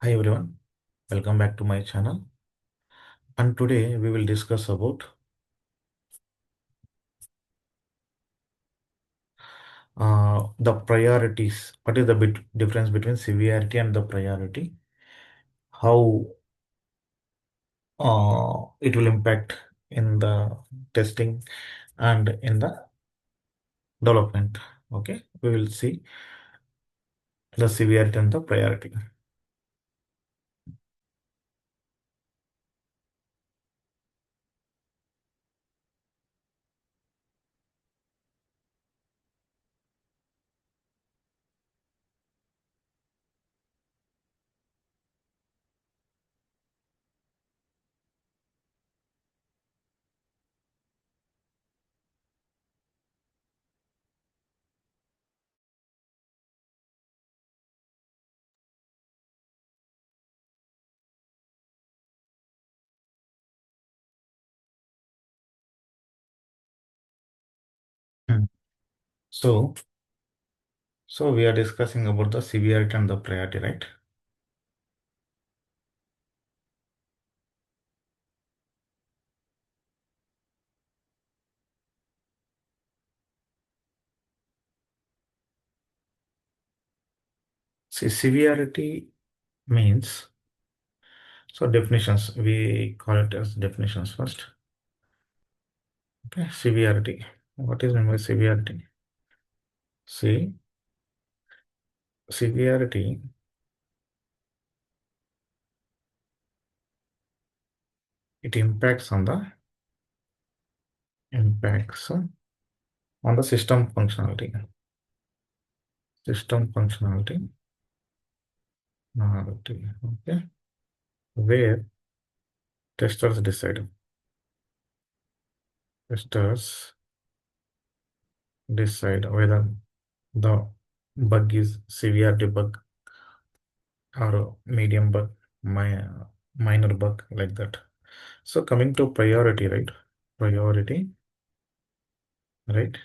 Hi everyone, welcome back to my channel. And today we will discuss about the priorities. What is the difference between severity and the priority? How it will impact in the testing and in the development. Okay, we will see the severity and the priority. Hmm. So, so we are discussing about the severity and the priority, right? See, severity means, so definitions, we call it as definitions first. Okay, severity. What is meant by severity? See, severity, it impacts on the system functionality. System functionality. Okay, where testers decide. Testers decide whether the bug is severity bug or a medium bug, minor bug, like that. So coming to priority, right? Priority, right?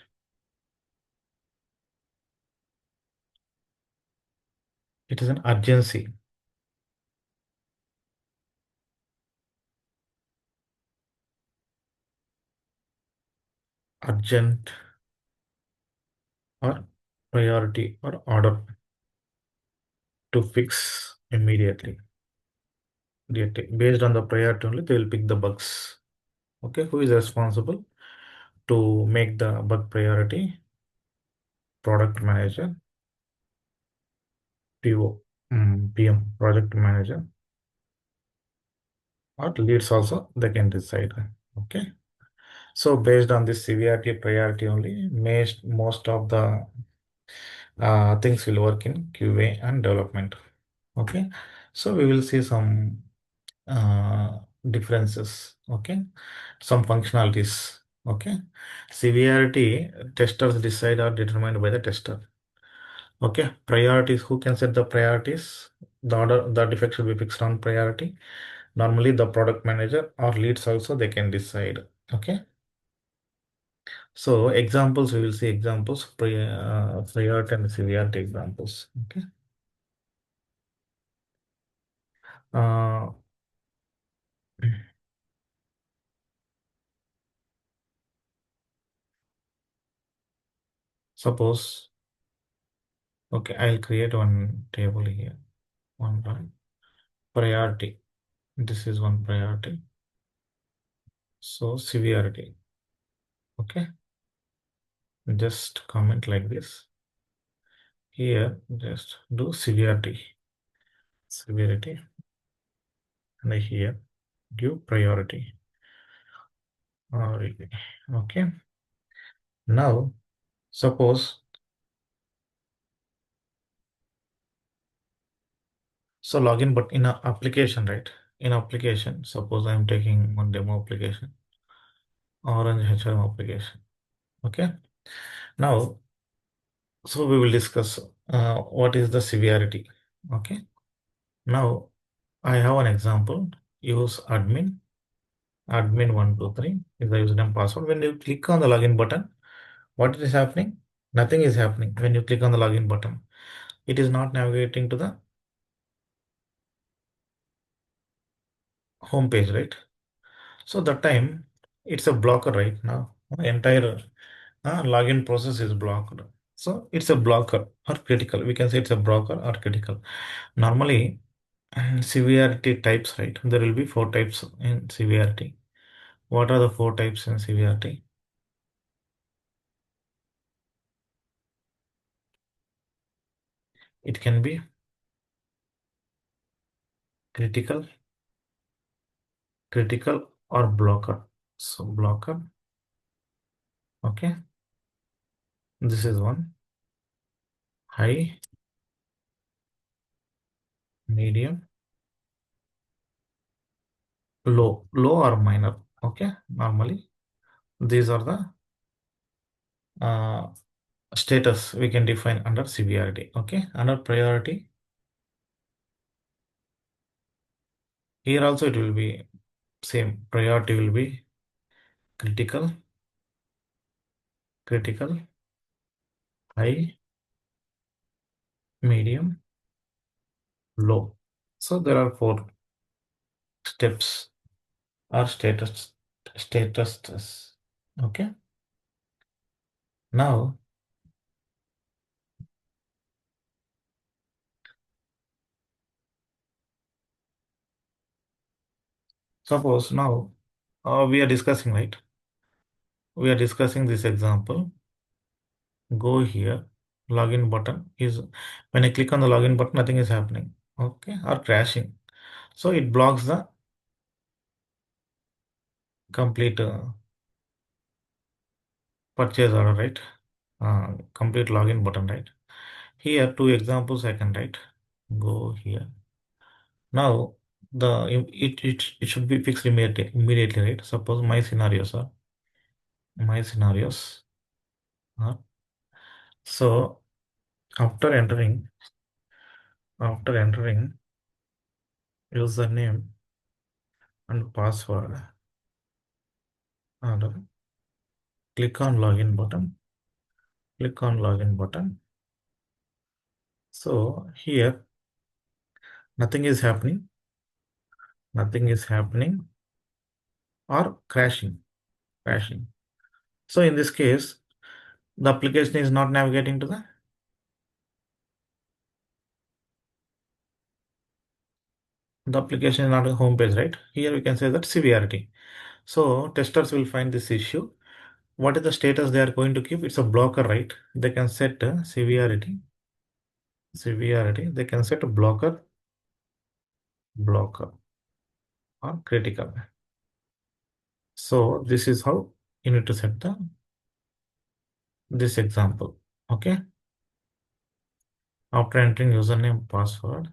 It is an urgency. Urgent or priority or order to fix immediately. Based on the priority only, they will pick the bugs. Okay, who is responsible to make the bug priority? Product manager, PO, PM, project manager, or leads also they can decide. Okay, so based on this severity priority only, most of the things will work in QA and development. Okay, so we will see some uh, differences. Okay, some functionalities. Okay, severity testers decide or determined by the tester. Okay, priorities, who can set the priorities? The order, the defect should be fixed on priority. Normally the product manager or leads also they can decide. Okay, so examples, we will see examples, priority and severity examples. Okay, uh, suppose, okay, I'll create one table here. One priority. This is one priority. So severity. Okay. Just comment like this. Here, just do severity. Severity. And here, give priority. Okay. Now, suppose, so login, but in a application, right? In application, suppose I'm taking one demo application, Orange HRM application. Okay. Now, so we will discuss what is the severity. Okay. Now, I have an example. Use admin123 is the username password. When you click on the login button, what is happening? Nothing is happening when you click on the login button. It is not navigating to the home page, right? So that time it's a blocker right now. Entire login process is blocked. So it's a blocker or critical. We can say it's a blocker or critical. Normally, severity types, right? There will be four types in severity. What are the four types in severity? It can be critical, critical or blocker. So blocker, okay. This is one. High, medium, low or minor. Okay. Normally, these are the uh, status we can define under severity. Okay. Under priority, here also it will be same. Priority will be critical, critical, high, medium, low. So there are four steps or status. Okay. Now, suppose now we are discussing, right? We are discussing this example. Go here. Login button is when I click on the login button, nothing is happening. Okay, or crashing. So it blocks the complete purchase order, right? Complete login button, right? Here, two examples I can write. Go here. Now it should be fixed immediately, right? Suppose my scenarios are so after entering username and password and click on login button. Click on login button. So here nothing is happening. Nothing is happening or crashing. Crashing. So in this case, the application is not navigating to the application is not a home page, right? Here we can say that severity. So testers will find this issue. What is the status they are going to keep? It's a blocker, right? They can set severity. Severity. They can set a blocker, blocker or critical. So this is how you need to set this example. Okay. After entering username, password,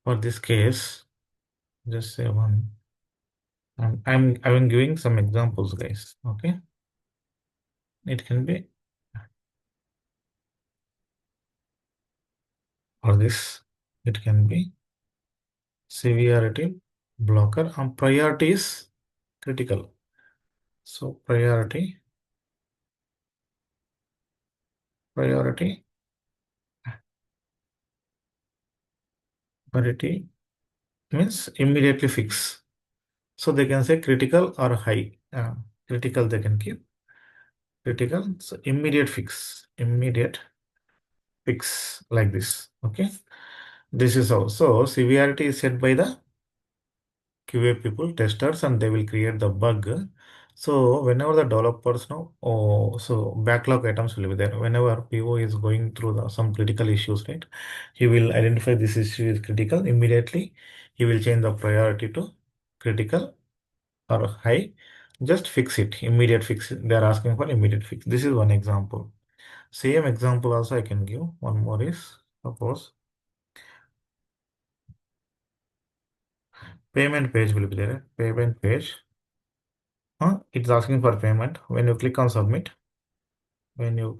for this case, just say one. I'm giving some examples, guys. Okay. It can be or this. It can be severity blocker and priority is critical. So priority priority means immediately fix. So they can say critical or high. Critical they can keep critical. So immediate fix like this. Okay. This is how. So severity is set by the QA people, testers, and they will create the bug. So whenever the developers know, so backlog items will be there. Whenever PO is going through some critical issues, right? He will identify this issue is critical. Immediately, he will change the priority to critical or high. Just fix it. Immediate fix. They are asking for immediate fix. This is one example. Same example also I can give. One more is suppose payment page will be there. Payment page. It's asking for payment. When you click on submit the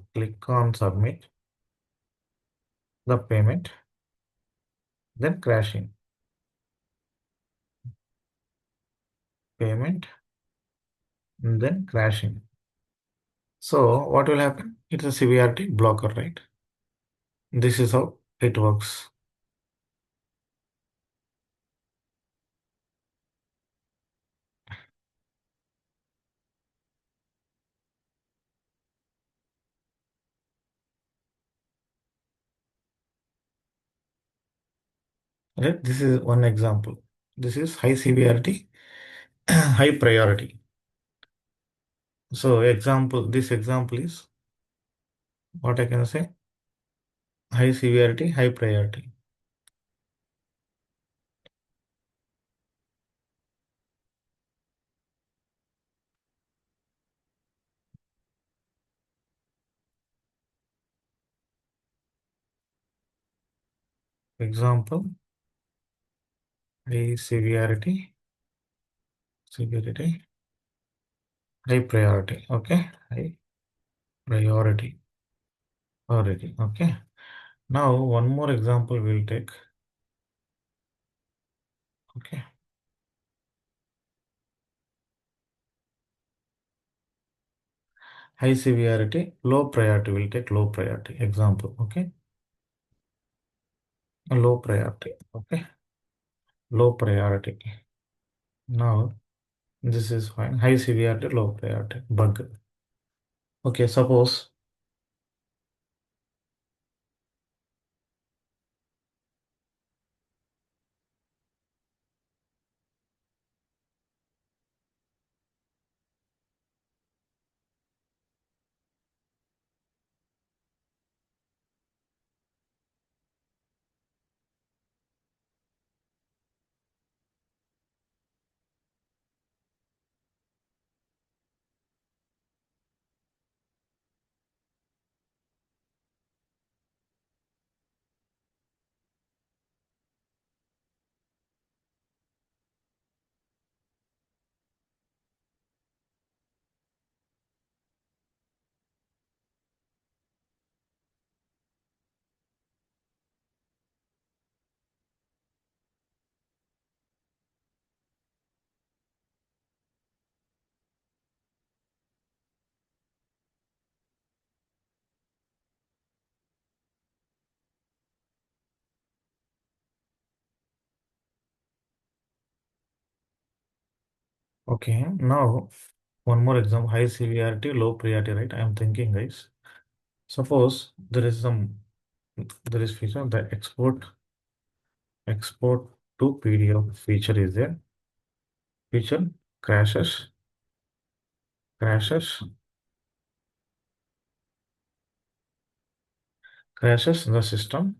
payment, then crashing. Payment, and then crashing. So what will happen? It's a severity blocker, right? This is how it works. Right? This is one example. This is high severity, high priority. So this example is what I can say, high severity, high priority. Example, high severity, high priority. Okay, high priority, priority. Okay. Now one more example we'll take. Okay, high severity, low priority. We'll take low priority example. Okay, a low priority. Okay, low priority. Now this is fine. High severity, low priority bug. Okay, suppose. Okay, now one more example, high severity, low priority, right? I am thinking, guys. Suppose there is feature, the export to PDF feature is there. Feature crashes, crashes, crashes the system.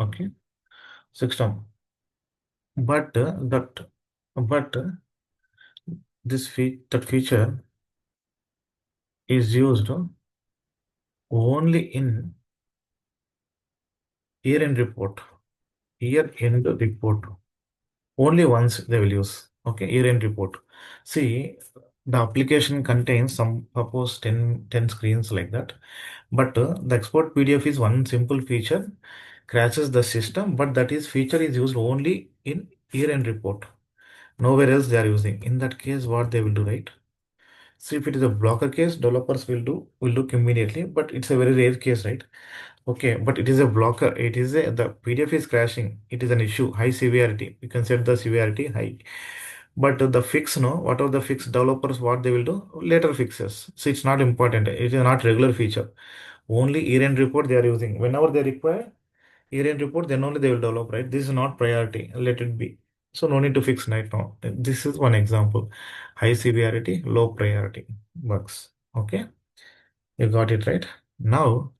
Okay, system. But that feature is used only in year-end report. Year-end report. Only once they will use. Okay, year-end report. See, the application contains some, suppose 10 screens like that. But the export PDF is one simple feature, crashes the system, but that is feature is used only in year-end report. Nowhere else they are using. In that case, what they will do, right? So if it is a blocker case, developers will look immediately, but it's a very rare case, right? Okay, but it is a blocker. It is the PDF is crashing. It is an issue, high severity. You can set the severity high. But the fix, no, what are the fix developers, what they will do? Later fixes. So it's not important. It is not regular feature. Only year-end report they are using. Whenever they require year-end report, then only they will develop, right? This is not priority. Let it be. So no need to fix right now. This is one example. High severity, low priority bugs. Okay, you got it right. Now,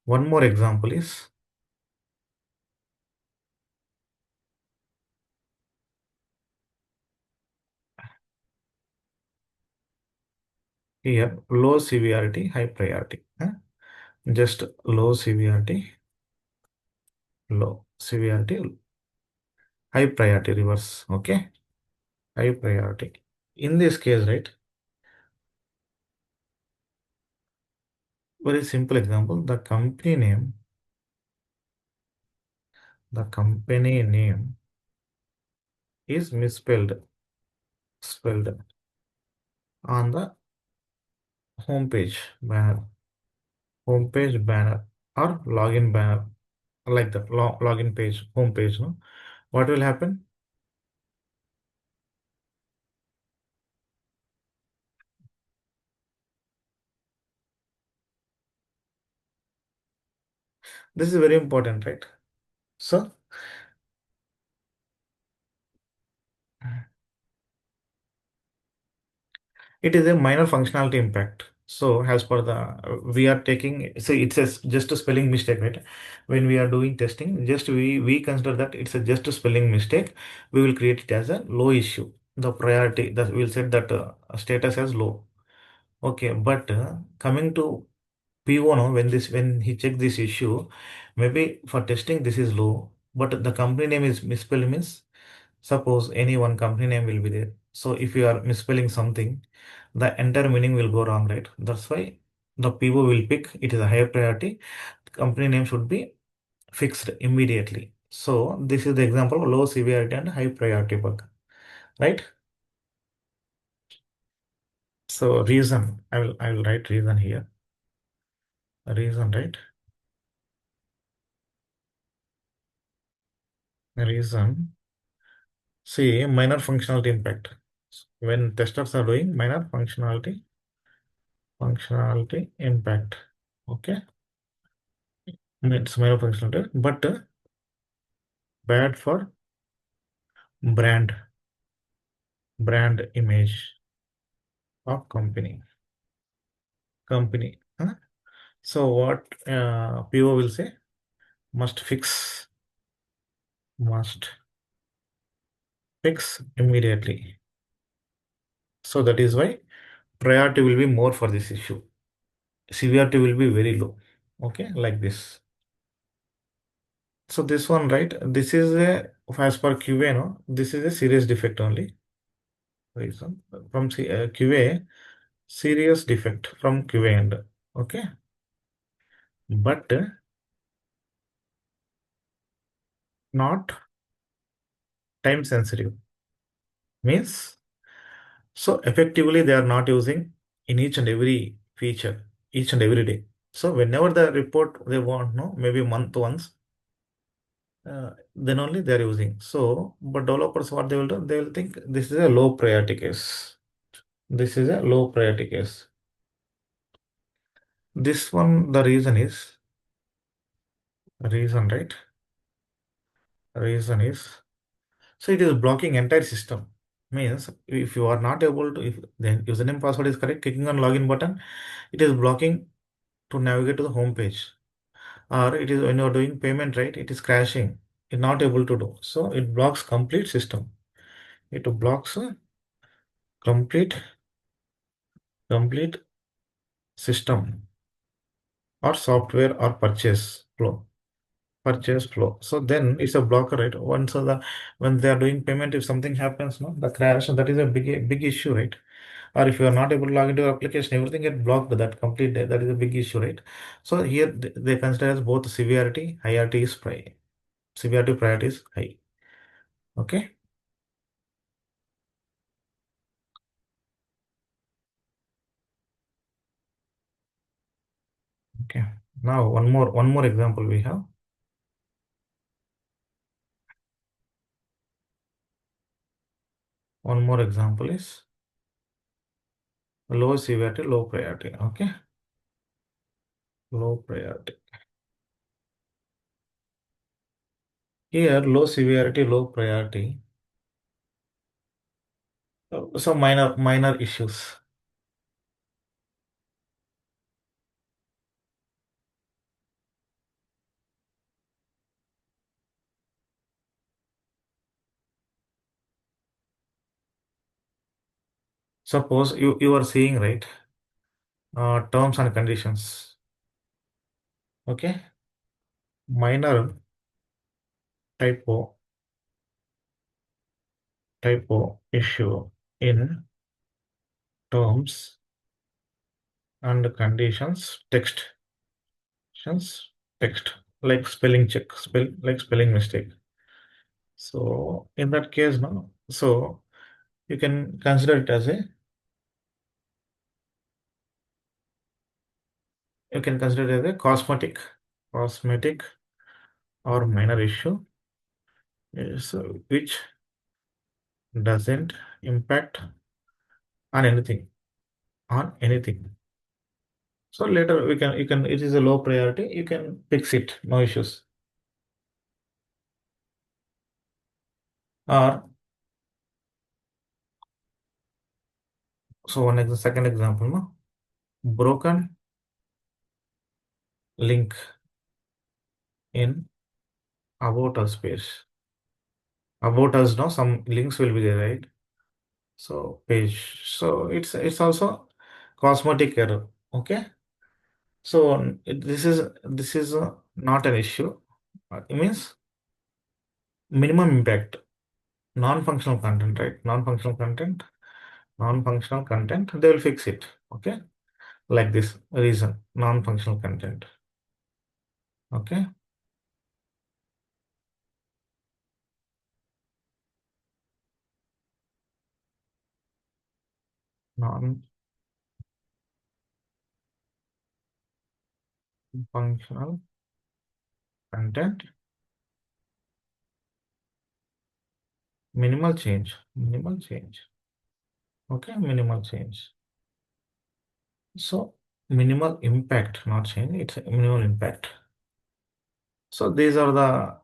one more example is here low severity, high priority. Huh? Just low severity, high priority reverse. Okay, high priority. In this case, right? Very simple example. The company name is misspelled spelled on the homepage banner, homepage banner, or login banner, like the login page, homepage. No, what will happen? This is very important, right? So it is a minor functionality impact. So as per the we are taking, so it's just a spelling mistake, right? When we are doing testing, just we consider that it's a just a spelling mistake. We will create it as a low issue. The priority that we'll set that status as low. Okay, but coming to PO, no, when he checked this issue, maybe for testing this is low, but the company name is misspelled means suppose any one company name will be there. So if you are misspelling something, the entire meaning will go wrong, right? That's why the PO will pick it is a higher priority. Company name should be fixed immediately. So this is the example of low severity and high priority bug, right? So reason, I will write reason here. Reason, right? Reason. See, minor functionality impact. When testers are doing minor functionality impact. Okay, it's minor functionality, but bad for brand brand image of company. Huh? So what PO will say? Must fix, must fix immediately. So that is why priority will be more for this issue. Severity will be very low. Okay, like this. So this one, right? This is a, as per QA, no? This is a serious defect only. Reason from QA, serious defect from QA end. Okay, but not time sensitive. Means so effectively they are not using in each and every feature, each and every day. So whenever the report they want, no, maybe month once, then only they are using. So, but developers what they will do, they will think this is a low priority case. This is a low priority case. This one, the reason is reason, right? Reason is so it is blocking entire system. Means if you are not able to, if the username password is correct, clicking on login button, it is blocking to navigate to the home page. Or it is when you are doing payment, right? It is crashing. It's not able to do. So it blocks complete system. It blocks complete complete system or software or purchase flow. So then it's a blocker, right? Once the when they are doing payment, if something happens, no, the crash, that is a big issue, right? Or if you are not able to log into your application, everything get blocked. That complete that is a big issue, right? So here they consider as both severity, hierarchy is severity priority is high. Okay. Okay. Now one more example we have. One more example is low severity, low priority. Okay. Low priority. Here, low severity, low priority. So minor issues. Suppose you are seeing, right, terms and conditions. Okay. Minor typo issue in terms and conditions text like spelling check, spelling mistake. So in that case, no, so you can consider it as a you can consider it as a cosmetic or minor issue is which doesn't impact on anything on anything. So later you can it is a low priority, you can fix it, no issues. Or so second example, no? Broken link in about us page. About us, no, some links will be there, right? So page. So it's also cosmetic error. Okay. So this is not an issue. It means minimum impact, non-functional content, right? Non-functional content. They will fix it. Okay, like this reason, non-functional content. Okay, non-functional content, minimal change. Okay, minimal change. So minimal impact, not change. It's a minimal impact. So these are the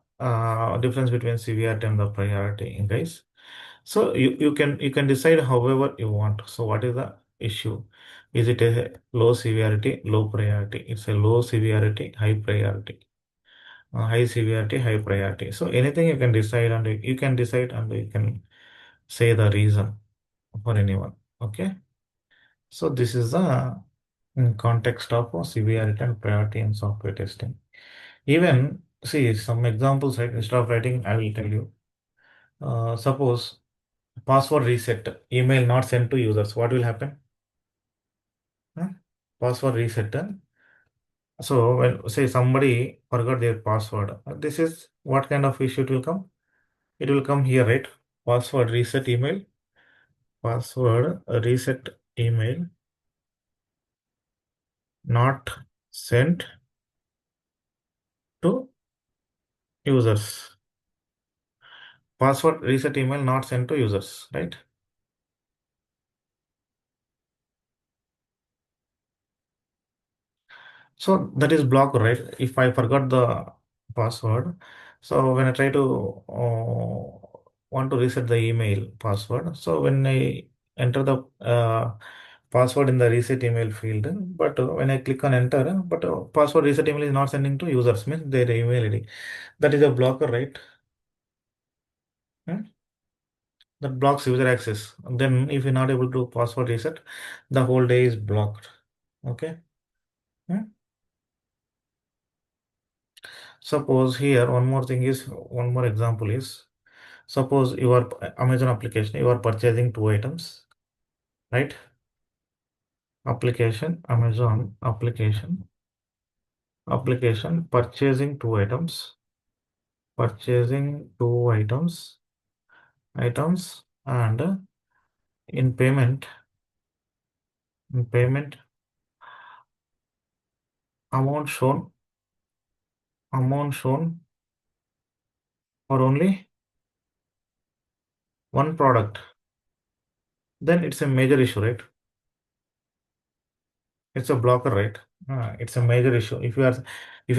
difference between severity and the priority, guys. So you can decide however you want. So what is the issue? Is it a low severity, low priority? It's a low severity, high priority. High severity, high priority. So anything you can decide and you can decide and you can say the reason for anyone. Okay. So this is the context of severity and priority in software testing. Even see some examples, right? Instead of writing, I will tell you. Suppose password reset, email not sent to users. What will happen? Huh? Password reset. So when say somebody forgot their password, this is what kind of issue it will come? It will come here, right? Password reset email, password reset email not sent to users. Password reset email not sent to users, right? So that is blocked, right? If I forgot the password, so when I try to want to reset the email password, so when I enter the password in the reset email field, but when I click on enter, but password reset email is not sending to users, means their email ID. That is a blocker, right? Hmm? That blocks user access. Then if you're not able to password reset, the whole day is blocked. Okay. Hmm? Suppose here one more example is, suppose your Amazon application, you are purchasing two items, right? Amazon application, purchasing two items, and in payment amount shown, for only one product, then it's a major issue, right? It's a blocker, right? It's a major issue. If you are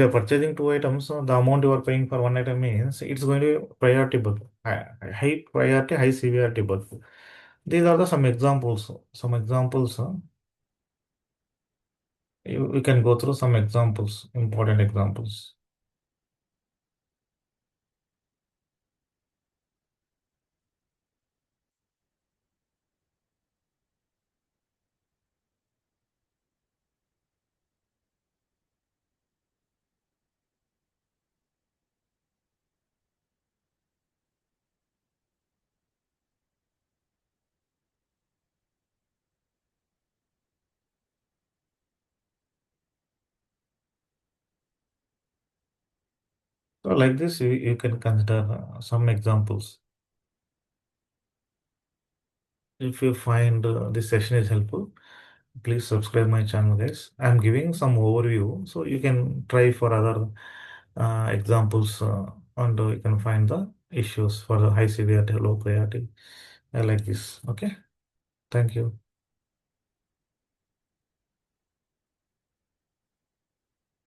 purchasing two items, so the amount you are paying for one item means it's going to be priority bug, high priority, high severity bug. These are the some examples. You can go through some examples, important examples. So like this, you can consider some examples. If you find this session is helpful, Please subscribe my channel, guys. I'm giving some overview, so you can try for other examples, and you can find the issues for the high severity, low priority, like this. Okay. Thank you.